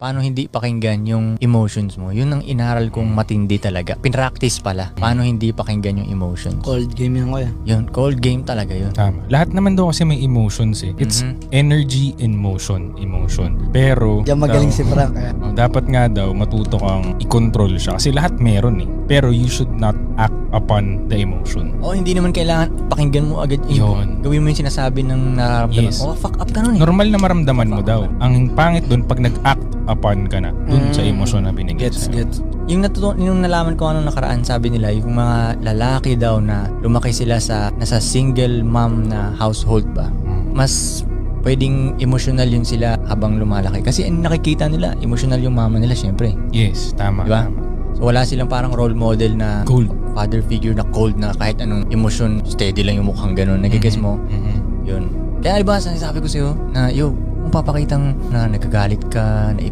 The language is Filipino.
paano hindi pakinggan yung emotions mo. Yun ang inaral kong matindi talaga. Pinractice pala. Paano hindi pakinggan yung emotions. Cold game yan kuya. Yun, cold game talaga yun. Tama. Lahat naman daw kasi may emotions eh. It's energy in motion. Emotion. Pero Diyan magaling si Frank. Kaya. dapat nga daw matuto kang i-control siya. Kasi lahat meron eh. Pero you should not act upon the emotion. Hindi naman kailangan pakinggan mo agad Yun. Gawin mo yung sinasabi ng nararamdaman. Yes. Fuck up ka nun eh. Normal na maramdaman mo daw. Ang pangit dun pag nag-act upon ka na dun sa emosyon na binigay sa'yo. Yung nalaman ko anong nakaraan, sabi nila, yung mga lalaki daw na lumaki sila sa nasa single mom na household ba, mas pwedeng emotional yun sila habang lumalaki. Kasi nakikita nila, emotional yung mama nila syempre. Yes, tama. Diba? Tama. So wala silang parang role model na Cold. father figure na cold na kahit anong emosyon, steady lang yung mukhang ganun. Nagigets mo? Yun. Kaya diba, sabi ko sa'yo na, kung papakitang na nagagalit ka, na